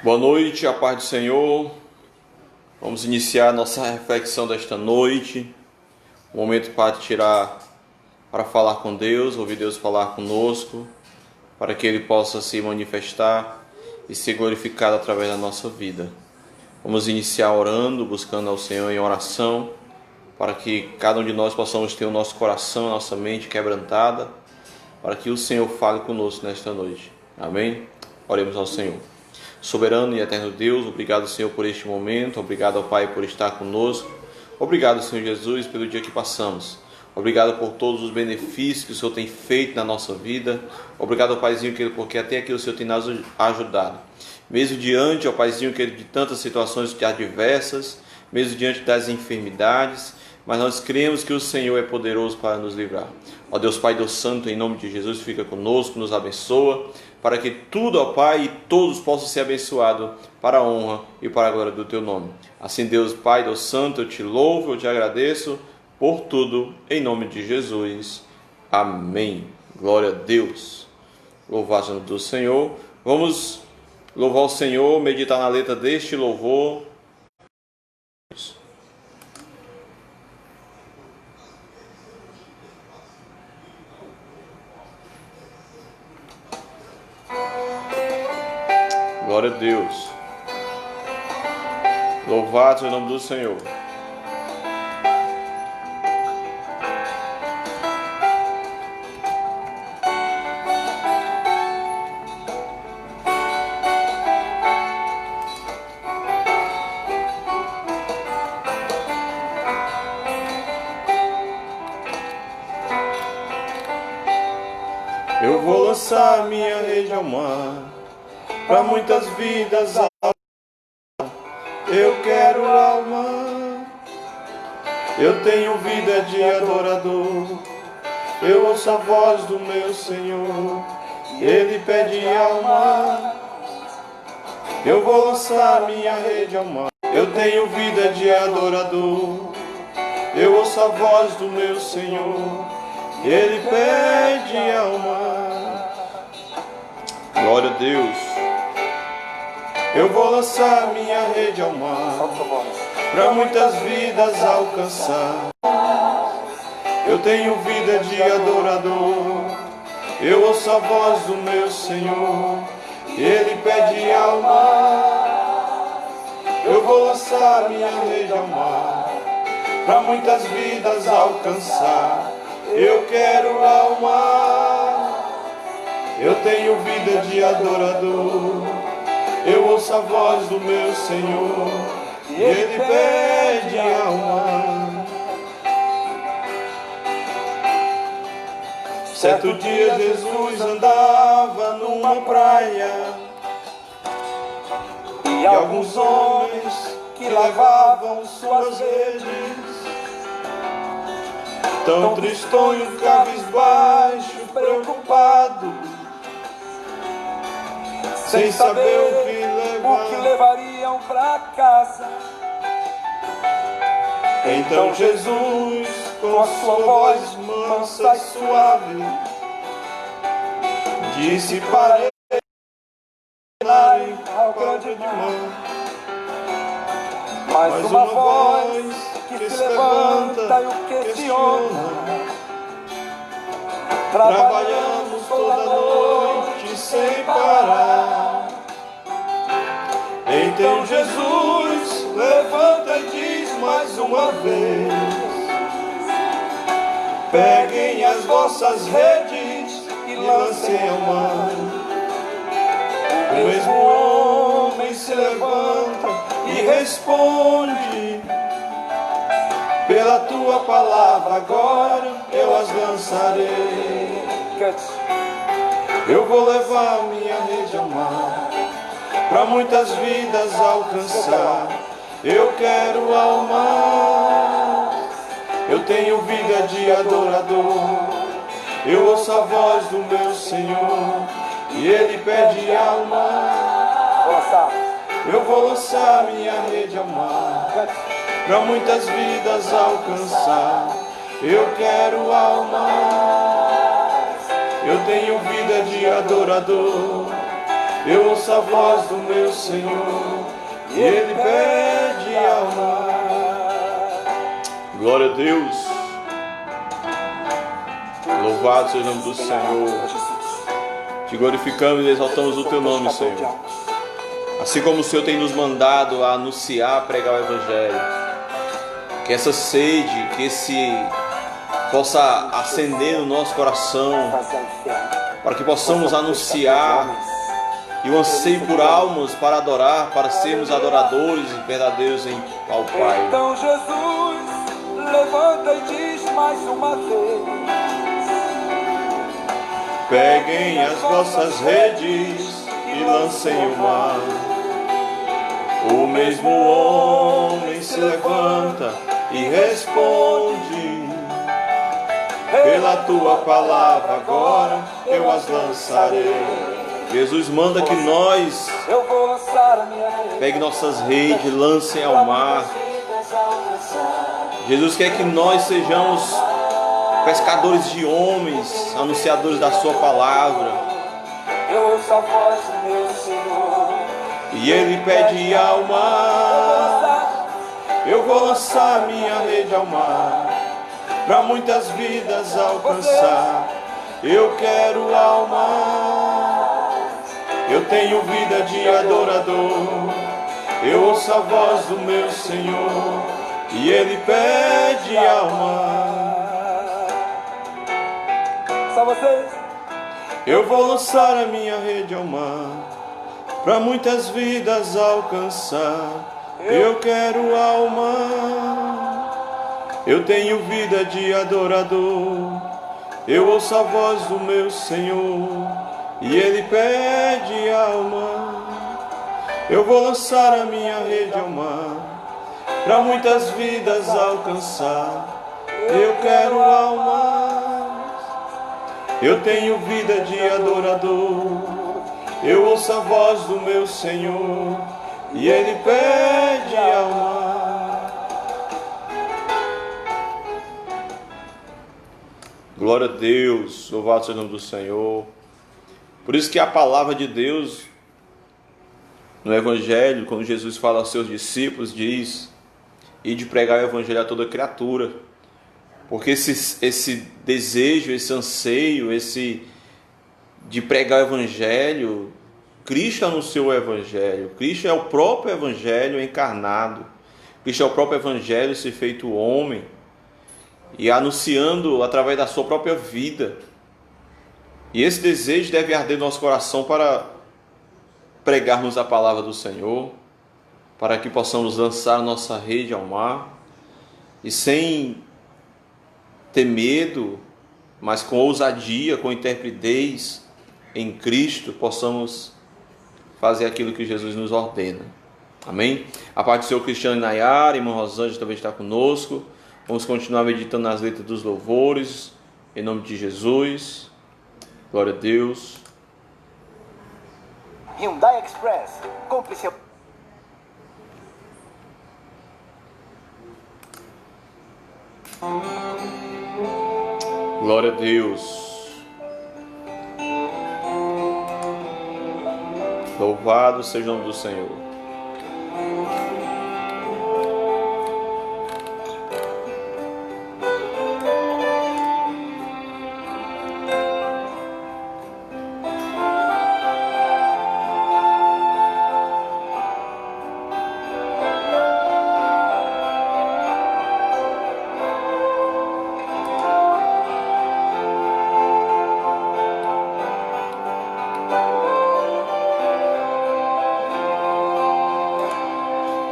Boa noite, a paz do Senhor. Vamos iniciar nossa reflexão desta noite. Um momento para tirar, para falar com Deus, ouvir Deus falar conosco, para que Ele possa se manifestar e ser glorificado através da nossa vida. Vamos iniciar orando, buscando ao Senhor em oração, para que cada um de nós possamos ter o nosso coração, a nossa mente quebrantada, para que o Senhor fale conosco nesta noite. Amém? Oremos ao Senhor. Soberano e eterno Deus, obrigado, Senhor, por este momento. Obrigado, Pai, por estar conosco. Obrigado, Senhor Jesus, pelo dia que passamos. Obrigado por todos os benefícios que o Senhor tem feito na nossa vida. Obrigado, Paizinho, porque até aqui o Senhor tem nos ajudado. Mesmo diante, ó Paizinho, de tantas situações adversas, mesmo diante das enfermidades, mas nós cremos que o Senhor é poderoso para nos livrar. Ó Deus Pai, Deus Santo, em nome de Jesus, fica conosco, nos abençoa, para que tudo, ó Pai, e todos possam ser abençoados para a honra e para a glória do Teu nome. Assim, Deus Pai, Deus Santo, eu te louvo, eu te agradeço por tudo, em nome de Jesus. Amém. Glória a Deus. Louvado seja o nome do Senhor. Vamos louvar o Senhor, meditar na letra deste louvor. Glória a Deus. Louvado seja o nome do Senhor. Eu vou lançar minha rede ao mar, para muitas vidas eu quero alma. Eu tenho vida de adorador, eu ouço a voz do meu Senhor, Ele pede alma. Eu vou lançar minha rede ao mar, eu tenho vida de adorador, eu ouço a voz do meu Senhor, Ele pede alma. Glória a Deus. Eu vou lançar minha rede ao mar, para muitas vidas alcançar. Eu tenho vida de adorador, eu ouço a voz do meu Senhor, Ele pede alma. Eu vou lançar minha rede ao mar, para muitas vidas alcançar. Eu quero alma. Eu tenho vida de adorador, eu ouço a voz do meu Senhor, e Ele pede alma. Certo dia Jesus andava numa praia, e alguns homens que lavavam suas redes, tão tristonho, cabisbaixo, preocupado, sem saber o que levariam para casa. Então Jesus, com a sua voz mansa e suave, disse para eles ao grande irmão. Mais uma voz que se levanta e o questiona. Trabalhamos toda noite sem parar. Então Jesus levanta e diz mais uma vez: peguem as vossas redes e lancem ao mar. O mesmo homem se levanta e responde: pela tua palavra agora eu as lançarei. Eu vou levar minha rede ao mar, para muitas vidas alcançar. Eu quero alma. Eu tenho vida de adorador, eu ouço a voz do meu Senhor, e Ele pede alma. Eu vou lançar minha rede ao mar, para muitas vidas alcançar. Eu quero alma. Eu tenho vida de adorador, Eu ouço a voz do meu Senhor e Ele pede alma. Glória a Deus. Louvado seja o nome do Senhor. Te glorificamos e exaltamos o Teu nome, Senhor. Assim como o Senhor tem nos mandado a anunciar, a pregar o Evangelho, que essa sede, que possa acender no nosso coração, para que possamos anunciar, e o anseio por almas para adorar, para sermos adoradores e verdadeiros ao Pai. Então Jesus levanta e diz mais uma vez: peguem as vossas redes e lancem o mar. O mesmo homem se levanta e responde: pela tua palavra agora eu as lançarei. Jesus manda que nós pegue nossas redes, lancem ao mar. Jesus quer que nós sejamos pescadores de homens, anunciadores da sua palavra. Eu ouço a voz do meu Senhor E Ele pede ao mar. Eu vou lançar minha rede ao mar, para muitas vidas alcançar. Eu quero alma. Eu tenho vida de adorador. Eu ouço a voz do meu Senhor e Ele pede alma. Só vocês. Eu vou lançar a minha rede ao mar, para muitas vidas alcançar. Eu quero alma. Eu tenho vida de adorador. Eu ouço a voz do meu Senhor e Ele pede alma. Eu vou lançar a minha rede ao mar, para muitas vidas alcançar. Eu quero alma. Eu tenho vida de adorador. Eu ouço a voz do meu Senhor e Ele pede alma. Glória a Deus, louvado seja o nome do Senhor. Por isso que a palavra de Deus no Evangelho, quando Jesus fala aos seus discípulos, diz: ide pregar o Evangelho a toda criatura. Porque esse desejo, esse anseio, de pregar o Evangelho, Cristo anunciou o Evangelho. Cristo é o próprio Evangelho encarnado. Cristo é o próprio Evangelho se feito homem e anunciando através da sua própria vida. E esse desejo deve arder no nosso coração para pregarmos a palavra do Senhor, para que possamos lançar nossa rede ao mar e sem ter medo, mas com ousadia, com intrepidez em Cristo, possamos fazer aquilo que Jesus nos ordena. Amém? A parte do Senhor Cristiano e Nayara, irmão Rosângela também está conosco. Vamos continuar meditando nas letras dos louvores, em nome de Jesus. Glória a Deus. Hyundai Express. Compre seu. Glória a Deus. Louvado seja o nome do Senhor.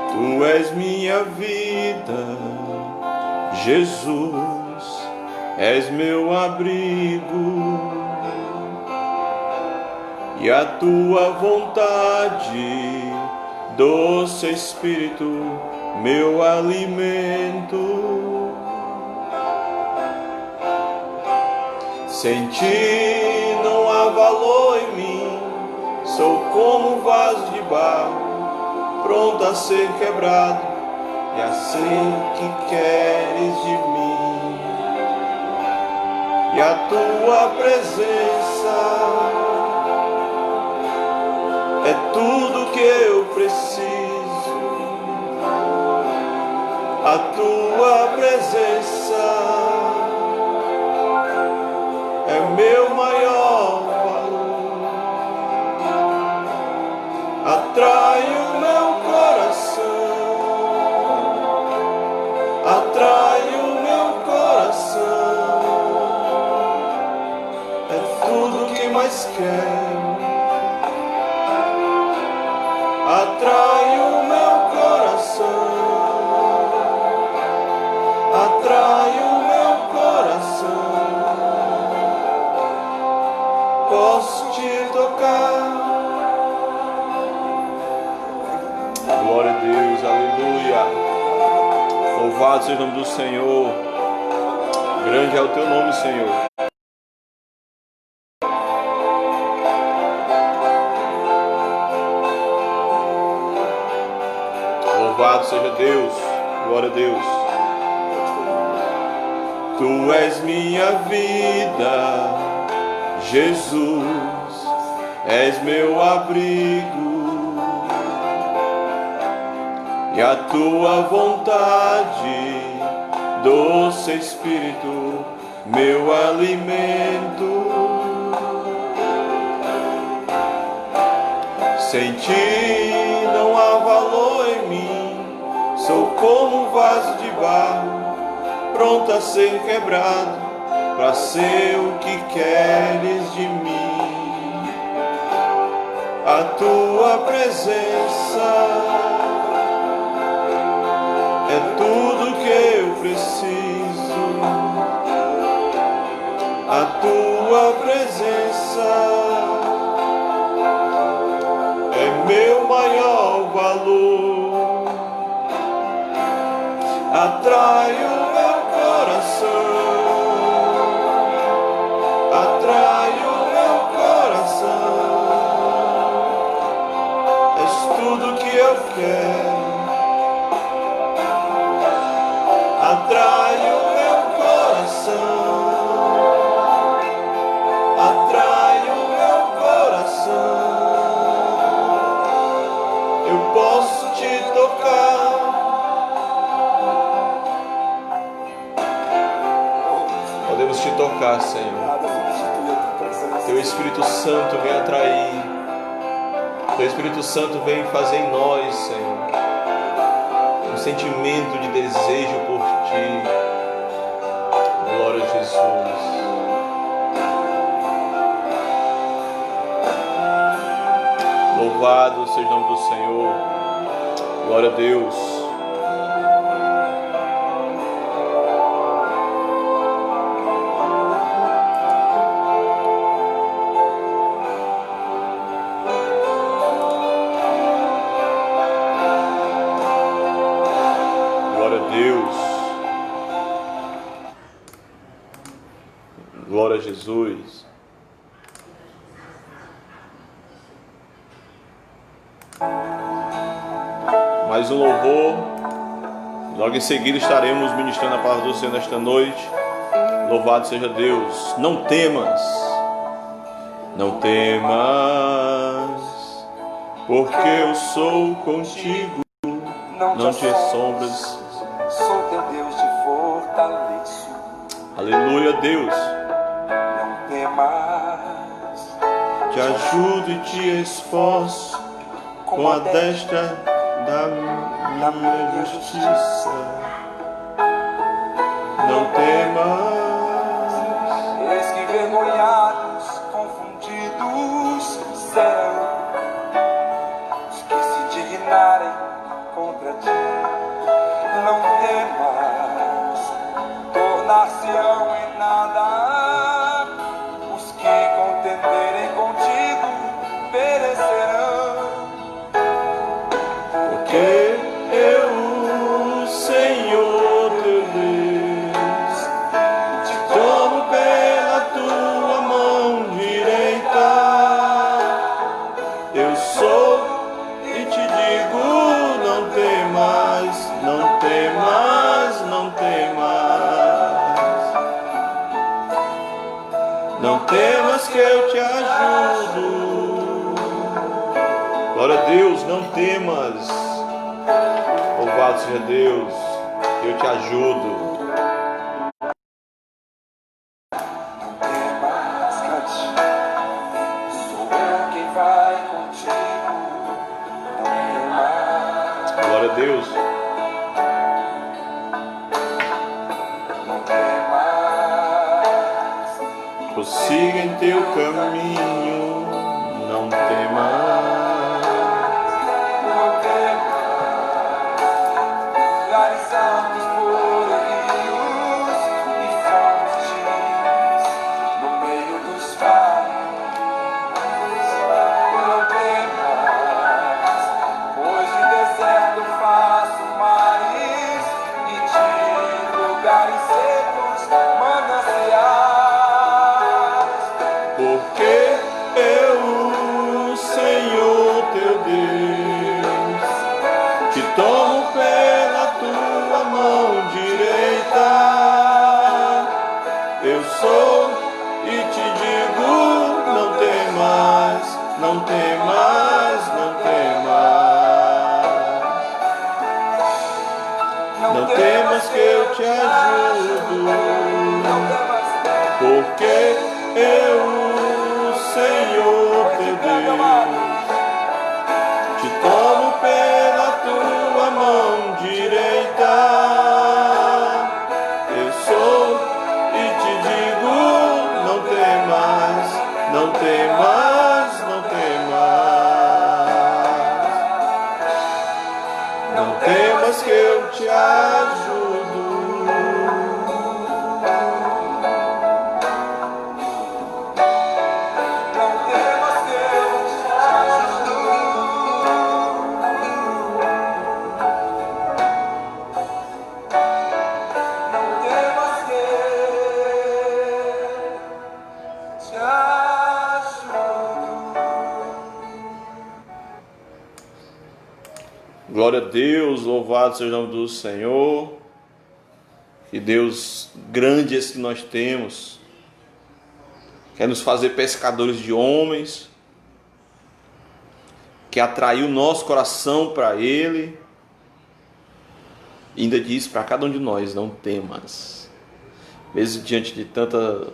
Tu és minha vida, Jesus, és meu abrigo, e a tua vontade, doce Espírito, meu alimento. Sem ti não há valor em mim, sou como um vaso de barro, pronto a ser quebrado, e assim que queres de mim. E a tua presença é tudo que eu preciso. A tua presença é meu maior valor. Atrai o meu coração, atrai o meu coração. É tudo que mais quero. Atrai o meu coração, atrai o meu coração. Posso te tocar. Glória a Deus, aleluia. Louvado seja o nome do Senhor. Grande é o teu nome, Senhor. Louvado seja Deus. Glória a Deus. Tu és minha vida, Jesus, és meu abrigo, e a tua vontade, doce Espírito, meu alimento. Sem ti não há valor em mim, sou como um vaso de barro, pronto a ser quebrado, para ser o que queres de mim. A tua presença é tudo que eu preciso. A tua presença é meu maior valor. Atrai o meu coração, atrai o meu coração. És tudo que eu quero. Atrai o meu coração, atrai o meu coração. Eu posso te tocar. Podemos te tocar, Senhor. Teu Espírito Santo vem atrair. Teu Espírito Santo vem fazer em nós, Senhor, um sentimento de desejo por ti. Glória a Jesus. Louvado seja o nome do Senhor. Glória a Deus. Glória a Jesus. Mais um louvor. Logo em seguida estaremos ministrando a palavra do Senhor nesta noite. Louvado seja Deus. Não temas. Não temas, porque eu sou contigo. Não te assombres. Sou teu Deus, te fortaleço. Aleluia, Deus. Não temas, Te ajudo e te esforço com a destra da minha justiça. Não temas, eis que envergonhados, confundidos serão os que se indignarem contra ti. Não temas, tornar-se-ão em nada os que contenderem contigo, perecerão. porque eu, Senhor teu Deus, Glória a Deus, não temas. Louvado seja Deus, eu te ajudo. Glória a Deus. Prossiga em teu caminho, não temas. Não temas. Lugares altos por rios e fontes no meio dos vales. Não temas, pois de deserto faço mares e de lugares secos mananciais. Porque eu, Senhor teu Deus, te tomo pela tua mão direita. Eu sou e te digo, não temas, não temas, não temas. Não temas que eu te ajudo, porque eu, Senhor teu Deus, te tomo pela tua mão direita. Eu sou e te digo, não temas, não temas, não temas. Não temas que eu te ajudo. Glória a Deus, louvado seja o nome do Senhor. Que Deus grande esse que nós temos. Quer nos fazer pescadores de homens. Quer atrair o nosso coração para Ele. E ainda diz para cada um de nós, não temas. Mesmo diante de tanta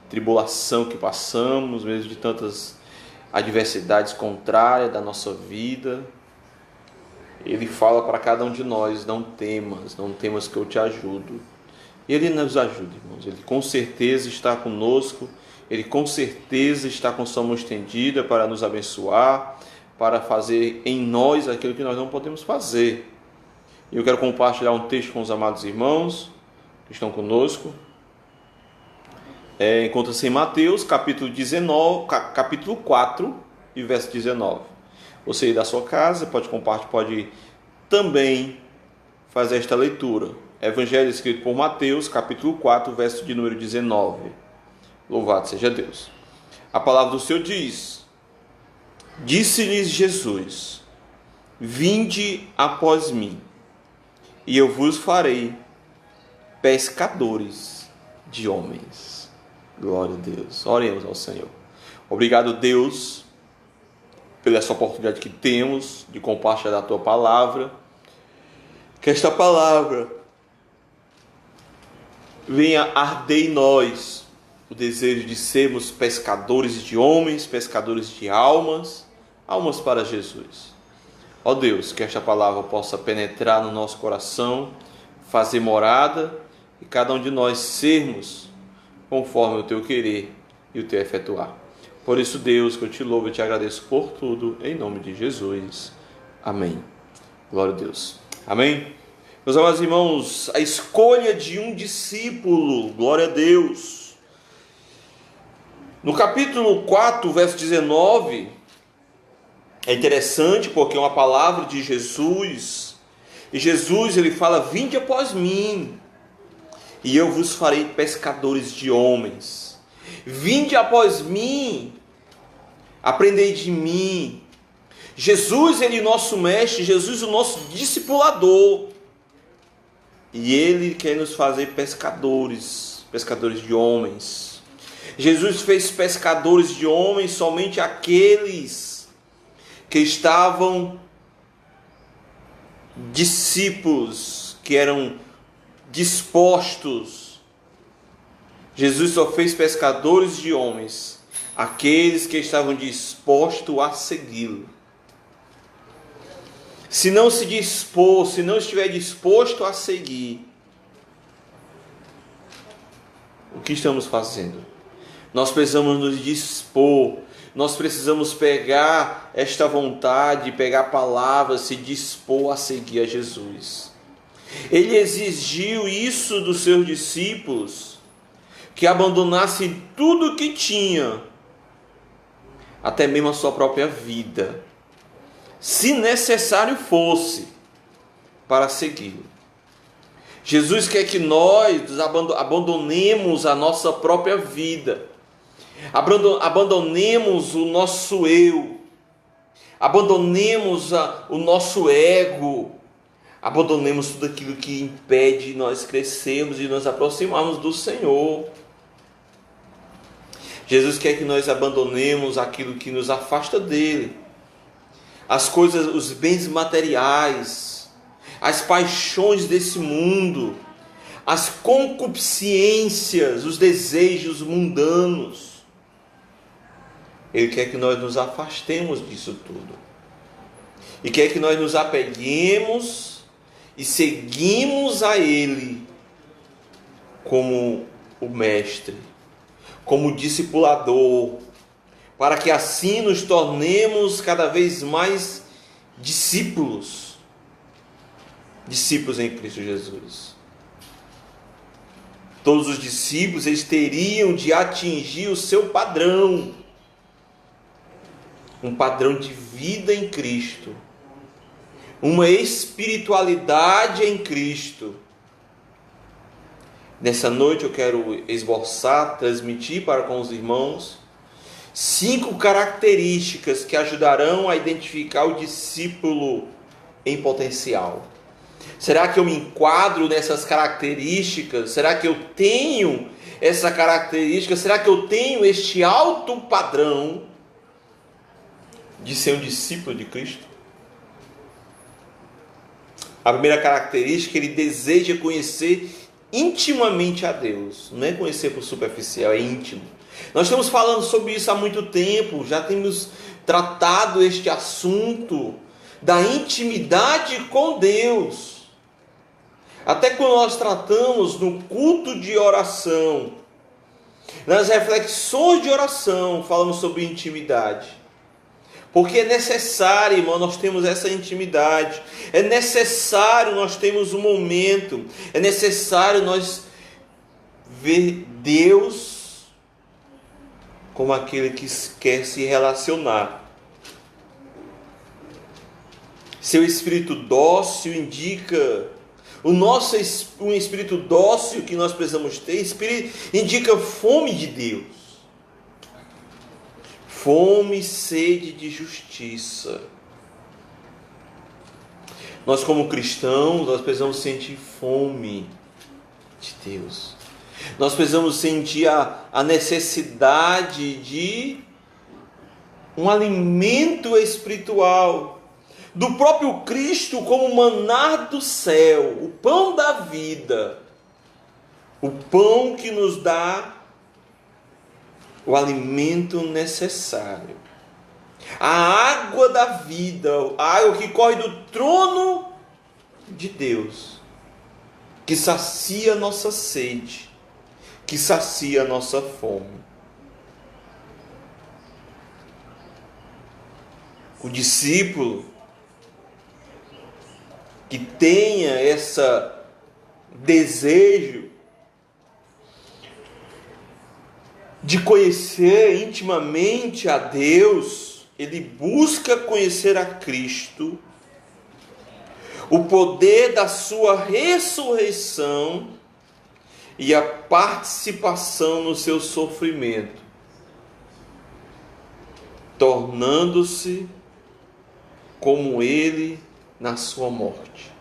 tribulação que passamos, mesmo de tantas adversidades contrárias da nossa vida, Ele fala para cada um de nós, não temas que eu te ajudo. E Ele nos ajuda, irmãos. Ele com certeza está conosco. Ele com certeza está com sua mão estendida para nos abençoar, para fazer em nós aquilo que nós não podemos fazer. E eu quero compartilhar um texto com os amados irmãos que estão conosco. Encontra-se em Mateus, capítulo 4 e verso 19. Você aí da sua casa pode compartilhar, pode também fazer esta leitura. Evangelho escrito por Mateus, capítulo 4, verso de número 19. Louvado seja Deus. A palavra do Senhor diz: Disse-lhes Jesus: Vinde após mim, e eu vos farei pescadores de homens. Glória a Deus. Oremos ao Senhor. Obrigado, Deus, pela essa oportunidade que temos de compartilhar a Tua palavra. Que esta palavra venha arder em nós o desejo de sermos pescadores de homens, pescadores de almas para Jesus. Ó Deus, que esta palavra possa penetrar no nosso coração, fazer morada e cada um de nós sermos conforme o Teu querer e o Teu efetuar. Por isso, Deus, que eu te louvo e te agradeço por tudo, em nome de Jesus. Amém. Glória a Deus. Amém. Meus amados irmãos, a escolha de um discípulo, glória a Deus. No capítulo 4, verso 19, é interessante porque é uma palavra de Jesus. E Jesus, ele fala: Vinde após mim, e eu vos farei pescadores de homens. Vinde após mim, aprendei de mim. Jesus, ele é nosso mestre, Jesus, o nosso discipulador. E Ele quer nos fazer pescadores de homens. Jesus fez pescadores de homens somente aqueles que estavam discípulos, que eram dispostos. Jesus só fez pescadores de homens, aqueles que estavam dispostos a segui-lo. Se não se dispor, se não estiver disposto a seguir, o que estamos fazendo? Nós precisamos nos dispor, nós precisamos pegar esta vontade, pegar palavras, se dispor a seguir a Jesus. Ele exigiu isso dos seus discípulos, que abandonassem tudo o que tinha, até mesmo a sua própria vida, se necessário fosse, para segui-lo. Jesus quer que nós abandonemos a nossa própria vida, abandonemos o nosso eu, abandonemos o nosso ego, abandonemos tudo aquilo que impede nós crescermos e nos aproximarmos do Senhor. Jesus quer que nós abandonemos aquilo que nos afasta dele, as coisas, os bens materiais, as paixões desse mundo, as concupiscências, os desejos mundanos. Ele quer que nós nos afastemos disso tudo. E quer que nós nos apeguemos e seguimos a Ele como o Mestre, como o discipulador, para que assim nos tornemos cada vez mais discípulos em Cristo Jesus. Todos os discípulos, eles teriam de atingir o seu padrão, um padrão de vida em Cristo, uma espiritualidade em Cristo. Nessa noite eu quero esboçar, transmitir para com os irmãos 5 características que ajudarão a identificar o discípulo em potencial. Será que eu me enquadro nessas características? Será que eu tenho essa característica? Será que eu tenho este alto padrão de ser um discípulo de Cristo? A primeira característica, ele deseja conhecer intimamente a Deus. Não é conhecer por superficial, é íntimo. Nós estamos falando sobre isso há muito tempo, já temos tratado este assunto da intimidade com Deus. Até quando nós tratamos no culto de oração, nas reflexões de oração, falamos sobre intimidade. Porque é necessário, irmão, nós temos essa intimidade. É necessário nós termos um momento. É necessário nós ver Deus como aquele que quer se relacionar. Seu espírito dócil indica, um espírito dócil que nós precisamos ter, indica fome de Deus. Fome e sede de justiça. Nós como cristãos, nós precisamos sentir fome de Deus. Nós precisamos sentir a necessidade de um alimento espiritual, do próprio Cristo como maná do céu, o pão da vida, o pão que nos dá o alimento necessário, a água da vida, a água que corre do trono de Deus, que sacia a nossa sede, que sacia a nossa fome. O discípulo que tenha esse desejo de conhecer intimamente a Deus, ele busca conhecer a Cristo, o poder da sua ressurreição e a participação no seu sofrimento, tornando-se como ele na sua morte.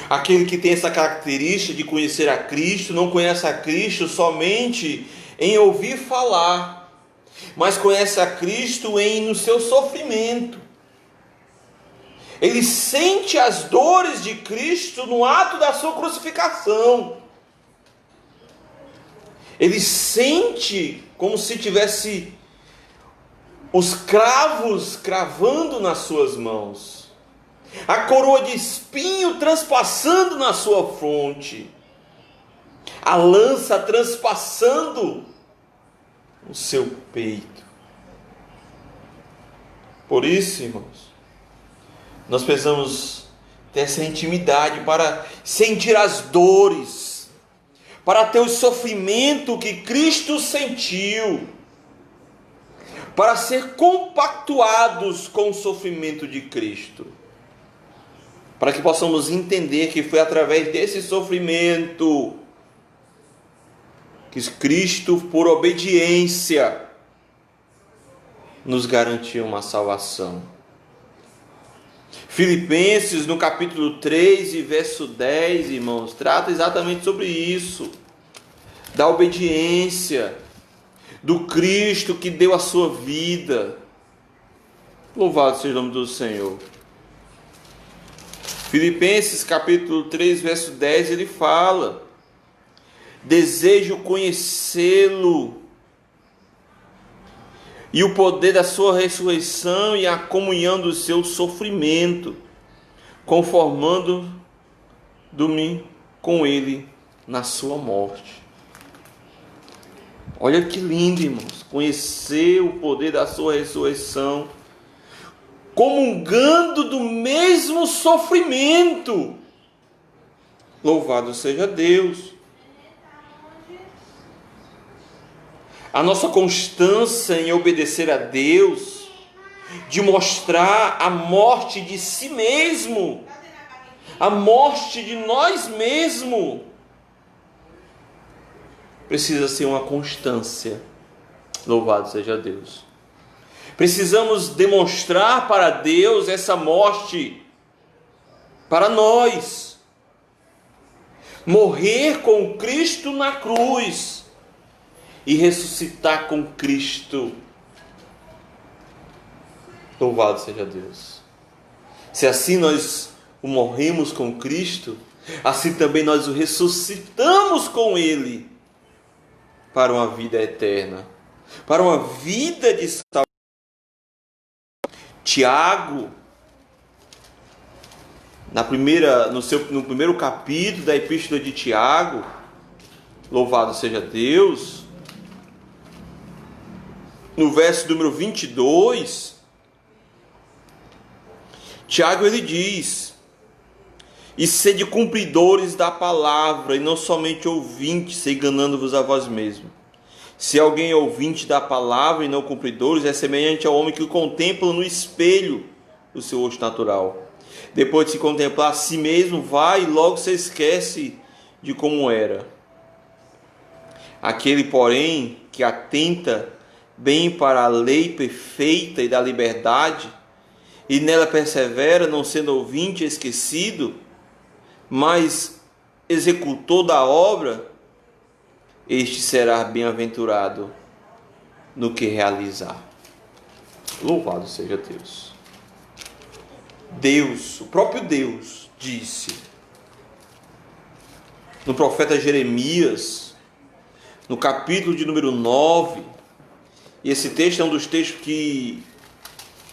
Aquele que tem essa característica de conhecer a Cristo, não conhece a Cristo somente em ouvir falar. mas conhece a Cristo no seu sofrimento. Ele sente as dores de Cristo no ato da sua crucificação. Ele sente como se tivesse os cravos cravando nas suas mãos, a coroa de espinho transpassando na sua fronte, a lança transpassando o seu peito. Por isso, irmãos, nós precisamos ter essa intimidade para sentir as dores, para ter o sofrimento que Cristo sentiu, para ser compactuados com o sofrimento de Cristo, para que possamos entender que foi através desse sofrimento que Cristo, por obediência, nos garantiu uma salvação. Filipenses, no capítulo 3 e verso 10, irmãos, trata exatamente sobre isso, da obediência, do Cristo que deu a sua vida. Louvado seja o nome do Senhor. Filipenses capítulo 3, verso 10, ele fala: desejo conhecê-lo e o poder da sua ressurreição e a comunhão do seu sofrimento, conformando-me com ele na sua morte. Olha que lindo, irmãos, conhecer o poder da sua ressurreição, comungando do mesmo sofrimento. Louvado seja Deus. A nossa constância em obedecer a Deus, de mostrar a morte de si mesmo, a morte de nós mesmos, precisa ser uma constância. Louvado seja Deus. Precisamos demonstrar para Deus essa morte para nós. Morrer com Cristo na cruz e ressuscitar com Cristo. Louvado seja Deus. Se assim nós o morremos com Cristo, assim também nós o ressuscitamos com Ele para uma vida eterna, para uma vida de salvação. Tiago, no primeiro capítulo da Epístola de Tiago, louvado seja Deus, no verso número 22, Tiago ele diz: e sede cumpridores da palavra, e não somente ouvintes, enganando-vos a vós mesmos. Se alguém é ouvinte da palavra e não cumpridores, é semelhante ao homem que contempla no espelho o seu rosto natural. Depois de se contemplar a si mesmo, vai e logo se esquece de como era. Aquele, porém, que atenta bem para a lei perfeita e da liberdade, e nela persevera, não sendo ouvinte esquecido, mas executor da obra, este será bem-aventurado no que realizar. Louvado seja Deus. Deus, o próprio Deus, disse no profeta Jeremias, no capítulo de número 9, e esse texto é um dos textos que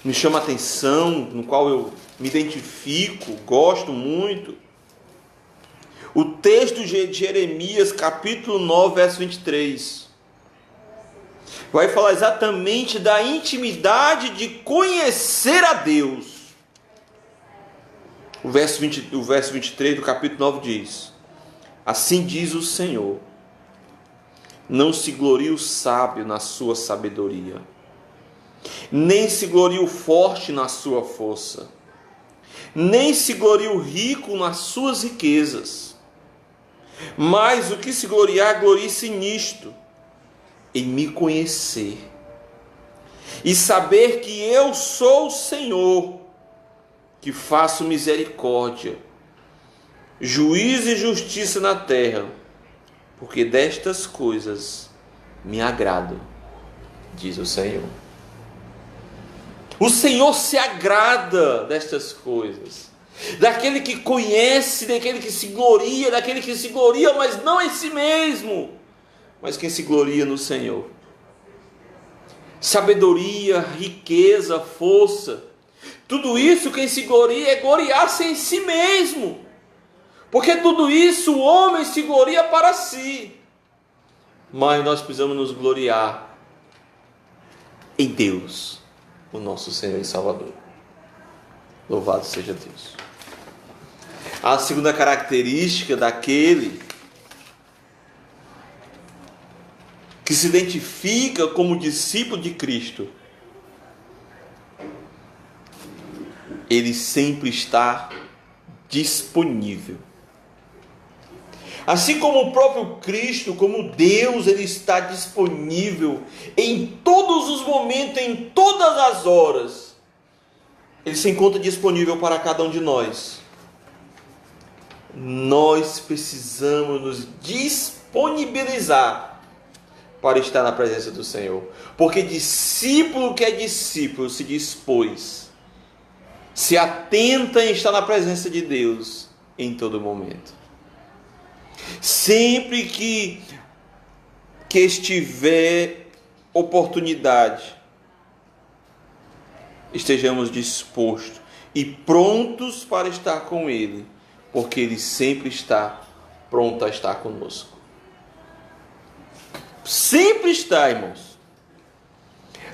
me chama a atenção, no qual eu me identifico, gosto muito. O texto de Jeremias, capítulo 9, verso 23, vai falar exatamente da intimidade de conhecer a Deus. O verso 23 do capítulo 9 diz: assim diz o Senhor, não se glorie o sábio na sua sabedoria, nem se glorie o forte na sua força, nem se glorie o rico nas suas riquezas. Mas o que se gloriar, glorie-se nisto, em me conhecer e saber que eu sou o Senhor, que faço misericórdia, juízo e justiça na terra, porque destas coisas me agrado, diz o Senhor. O Senhor se agrada destas coisas, daquele que conhece, daquele que se gloria, daquele que se gloria, mas não em si mesmo, mas quem se gloria no Senhor. Sabedoria, riqueza, força, tudo isso quem se gloria é gloriar-se em si mesmo, porque tudo isso o homem se gloria para si, mas nós precisamos nos gloriar em Deus, o nosso Senhor e Salvador. Louvado seja Deus. A segunda característica daquele que se identifica como discípulo de Cristo, ele sempre está disponível. Assim como o próprio Cristo, como Deus, ele está disponível em todos os momentos, em todas as horas. Ele se encontra disponível para cada um de nós. Nós precisamos nos disponibilizar para estar na presença do Senhor. Porque discípulo que é discípulo se dispôs, se atenta em estar na presença de Deus em todo momento. Sempre que estiver oportunidade, estejamos dispostos e prontos para estar com Ele, porque Ele sempre está pronto a estar conosco. Sempre está, irmãos.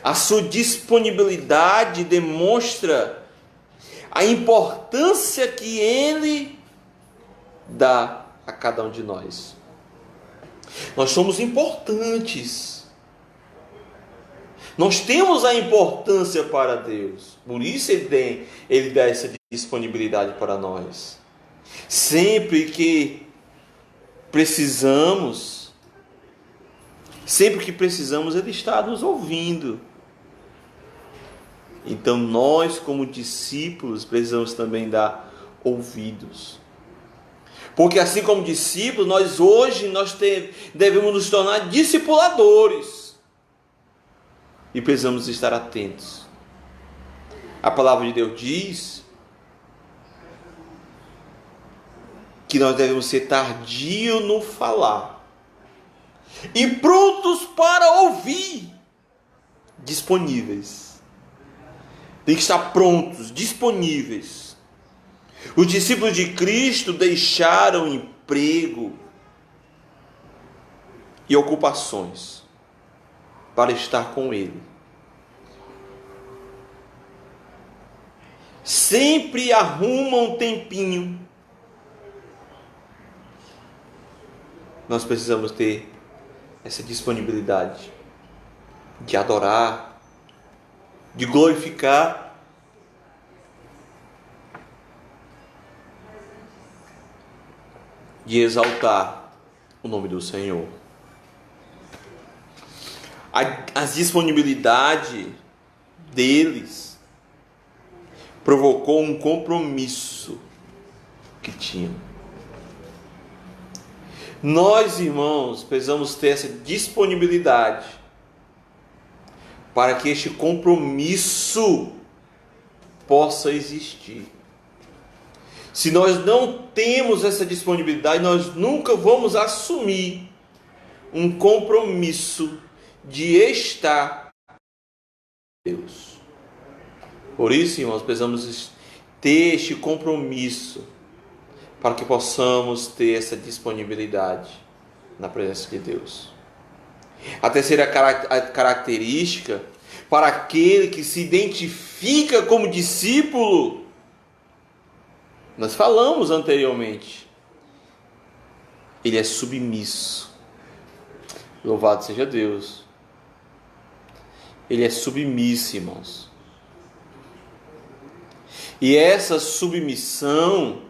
A sua disponibilidade demonstra a importância que Ele dá a cada um de nós. Nós somos importantes. Nós temos a importância para Deus. Por isso Ele dá essa disponibilidade para nós. Sempre que precisamos, Ele está nos ouvindo. Então nós, como discípulos, precisamos também dar ouvidos. Porque assim como discípulos, nós devemos nos tornar discipuladores. E precisamos estar atentos. A palavra de Deus diz que nós devemos ser tardios no falar e prontos para ouvir, disponíveis. Tem que estar prontos, disponíveis. Os discípulos de Cristo deixaram emprego e ocupações para estar com Ele. Sempre arrumam um tempinho. Nós precisamos ter essa disponibilidade de adorar, de glorificar, de exaltar o nome do Senhor. A disponibilidade deles provocou um compromisso que tinham. Nós, irmãos, precisamos ter essa disponibilidade para que este compromisso possa existir. Se nós não temos essa disponibilidade, nós nunca vamos assumir um compromisso de estar com Deus. Por isso, irmãos, precisamos ter este compromisso para que possamos ter essa disponibilidade na presença de Deus. A terceira característica para aquele que se identifica como discípulo, nós falamos anteriormente, ele é submisso. Louvado seja Deus. Ele é submisso, irmãos. E essa submissão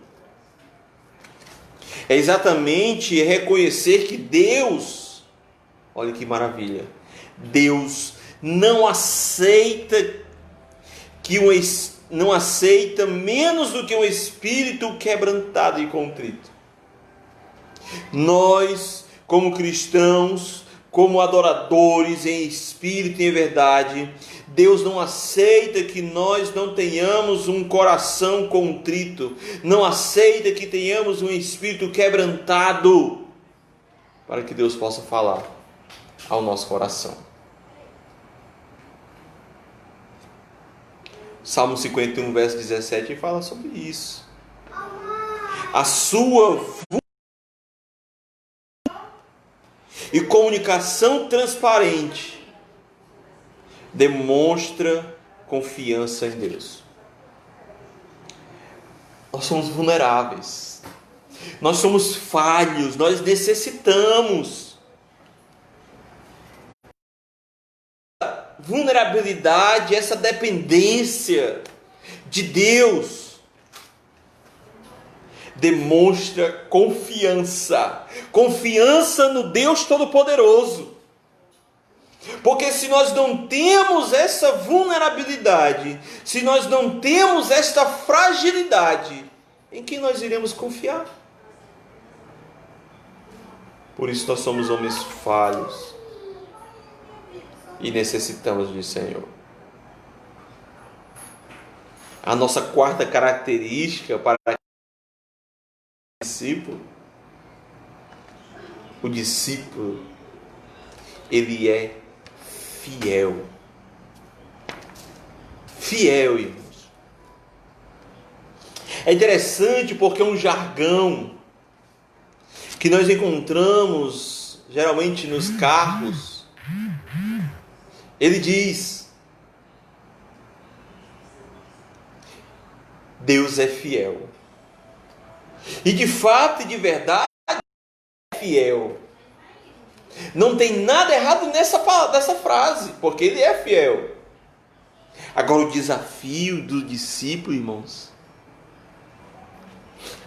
é exatamente reconhecer que Deus, olha que maravilha, Deus não aceita menos do que um espírito quebrantado e contrito. Nós, como cristãos, como adoradores em espírito e em verdade. Deus não aceita que nós não tenhamos um coração contrito, não aceita que tenhamos um espírito quebrantado, para que Deus possa falar ao nosso coração. Salmo 51, verso 17, fala sobre isso. A sua e comunicação transparente demonstra confiança em Deus. Nós somos vulneráveis, nós somos falhos, nós necessitamos. Vulnerabilidade, essa dependência de Deus demonstra confiança no Deus Todo-Poderoso. Porque se nós não temos essa vulnerabilidade, se nós não temos esta fragilidade, em quem nós iremos confiar? Por isso nós somos homens falhos e necessitamos de Senhor. A nossa quarta característica para o discípulo, ele é fiel. Fiel, irmãos. É interessante porque é um jargão que nós encontramos geralmente nos carros. Ele diz: Deus é fiel. E de fato e de verdade é fiel. Não tem nada errado nessa frase, porque ele é fiel. Agora o desafio do discípulo, irmãos,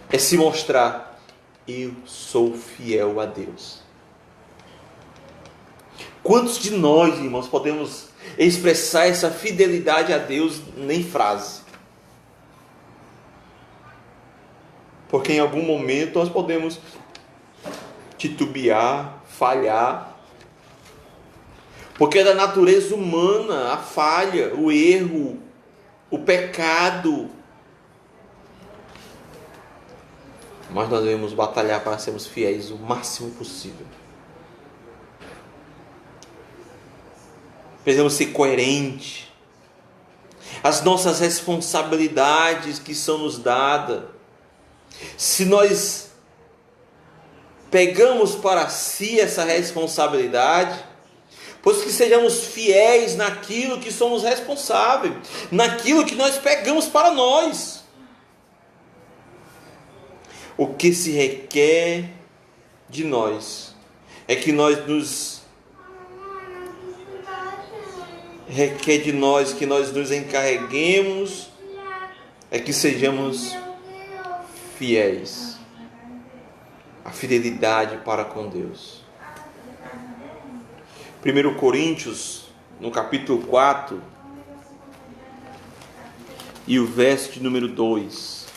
é se mostrar: eu sou fiel a Deus. Quantos de nós, irmãos, podemos expressar essa fidelidade a Deus em frase? Porque em algum momento nós podemos titubear, falhar. Porque é da natureza humana a falha, o erro, o pecado. Mas nós devemos batalhar para sermos fiéis o máximo possível. Precisamos ser coerentes. As nossas responsabilidades que são nos dadas. Se nós pegamos para si essa responsabilidade, pois que sejamos fiéis naquilo que somos responsáveis, naquilo que nós pegamos para nós. O que se requer de nós é que nós nos encarreguemos, é que sejamos fiéis. A fidelidade para com Deus. 1 Coríntios, no capítulo 4, e o verso de número 2.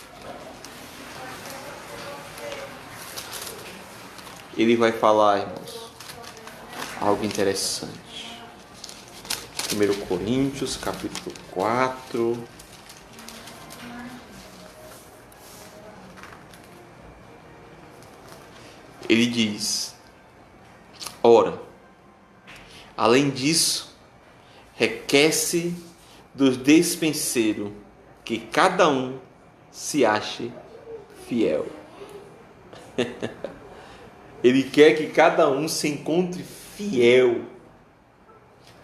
Ele vai falar, irmãos, algo interessante. 1 Coríntios, capítulo 4. Ele diz: ora, além disso, requer-se do despenseiro que cada um se ache fiel. Ele quer que cada um se encontre fiel.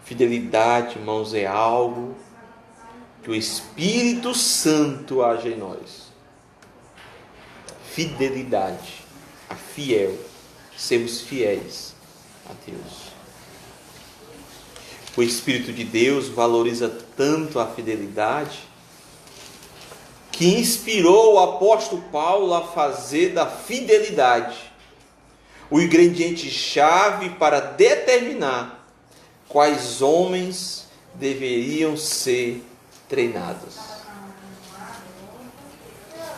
Fidelidade, irmãos, é algo que o Espírito Santo age em nós. Fidelidade. A fiel, sermos fiéis a Deus. O Espírito de Deus valoriza tanto a fidelidade que inspirou o apóstolo Paulo a fazer da fidelidade o ingrediente-chave para determinar quais homens deveriam ser treinados.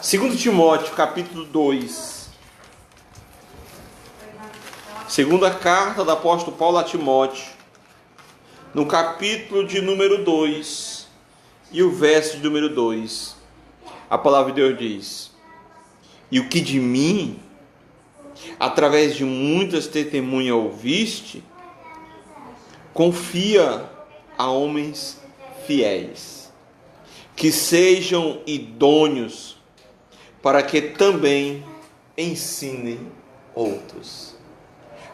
2 Timóteo, capítulo 2. Segunda carta do apóstolo Paulo a Timóteo, no capítulo de número 2 e o verso de número 2, a palavra de Deus diz: e o que de mim, através de muitas testemunhas ouviste, confia a homens fiéis, que sejam idôneos, para que também ensinem outros.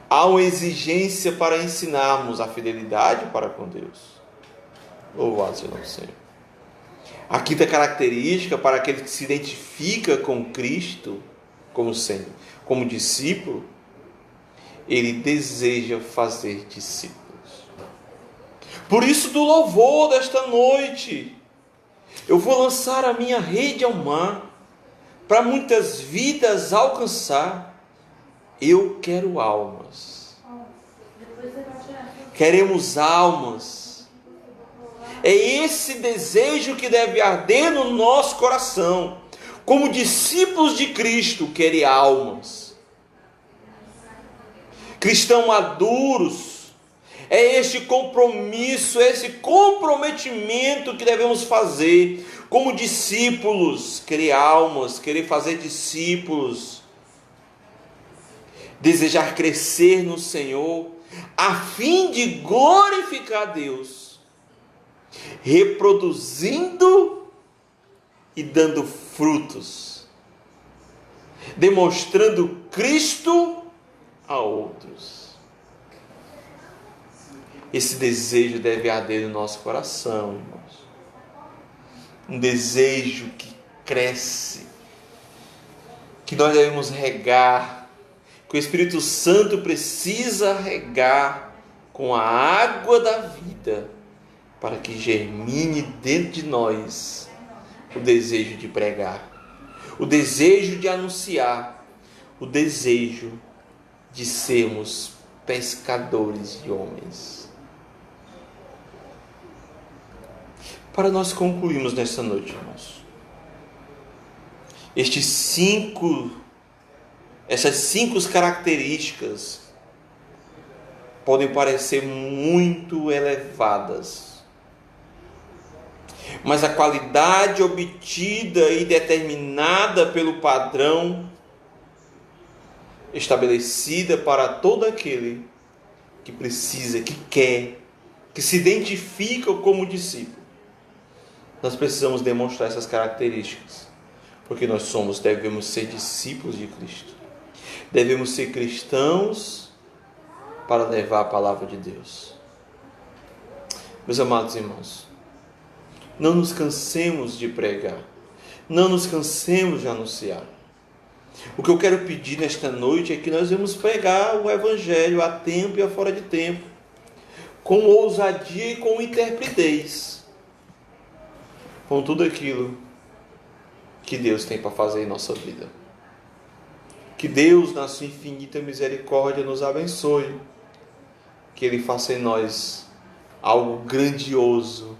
Há uma exigência para ensinarmos a fidelidade para com Deus. Louvado seja o Senhor. A quinta característica para aquele que se identifica com Cristo como discípulo, ele deseja fazer discípulos. Por isso, do louvor desta noite, eu vou lançar a minha rede ao mar, para muitas vidas alcançar. Eu quero almas. Queremos almas. É esse desejo que deve arder no nosso coração. Como discípulos de Cristo, querer almas. Cristãos maduros, é este compromisso, esse comprometimento que devemos fazer como discípulos, querer almas, querer fazer discípulos, desejar crescer no Senhor, a fim de glorificar a Deus, reproduzindo e dando frutos, demonstrando Cristo a outros. Esse desejo deve arder no nosso coração, irmãos. Um desejo que cresce, que nós devemos regar, que o Espírito Santo precisa regar com a água da vida, para que germine dentro de nós o desejo de pregar, o desejo de anunciar, o desejo de sermos pescadores de homens. Para nós concluirmos nesta noite, irmãos, essas cinco características podem parecer muito elevadas, mas a qualidade obtida e determinada pelo padrão estabelecida para todo aquele que precisa, que quer, que se identifica como discípulo. Nós precisamos demonstrar essas características, porque nós devemos ser discípulos de Cristo. Devemos ser cristãos para levar a palavra de Deus. Meus amados irmãos, não nos cansemos de pregar, não nos cansemos de anunciar. O que eu quero pedir nesta noite é que nós vamos pregar o Evangelho a tempo e a fora de tempo, com ousadia e com intrepidez, com tudo aquilo que Deus tem para fazer em nossa vida. Que Deus, na sua infinita misericórdia, nos abençoe, que Ele faça em nós algo grandioso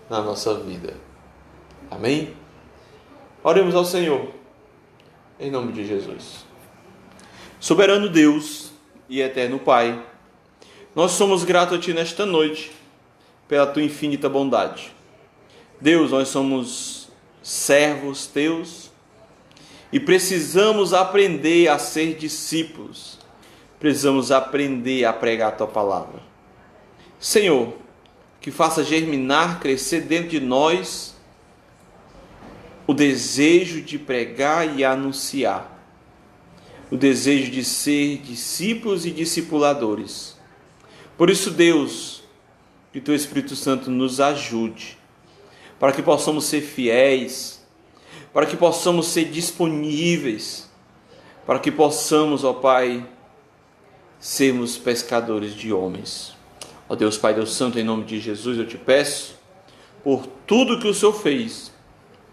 na nossa vida. Amém? Oremos ao Senhor, em nome de Jesus. Soberano Deus e eterno Pai, nós somos gratos a Ti nesta noite, pela Tua infinita bondade. Deus, nós somos servos Teus e precisamos aprender a ser discípulos. Precisamos aprender a pregar a Tua palavra. Senhor, que faça germinar, crescer dentro de nós o desejo de pregar e anunciar, o desejo de ser discípulos e discipuladores. Por isso, Deus, que Teu Espírito Santo nos ajude, para que possamos ser fiéis, para que possamos ser disponíveis, para que possamos, ó Pai, sermos pescadores de homens. Ó Deus Pai, Deus Santo, em nome de Jesus, eu te peço, por tudo que o Senhor fez,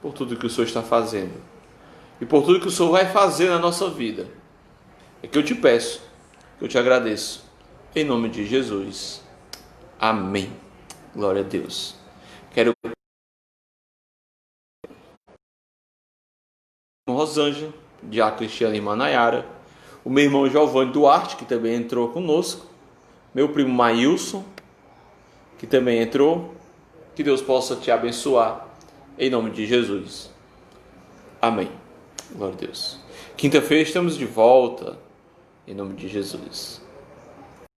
por tudo que o Senhor está fazendo, e por tudo que o Senhor vai fazer na nossa vida, é que eu te peço, que eu te agradeço, em nome de Jesus. Amém. Glória a Deus. Quero Rosângela, de A Cristiana e Manayara, o meu irmão Giovanni Duarte, que também entrou conosco, meu primo Maílson, que também entrou. Que Deus possa te abençoar, em nome de Jesus. Amém. Glória a Deus. Quinta-feira estamos de volta, em nome de Jesus.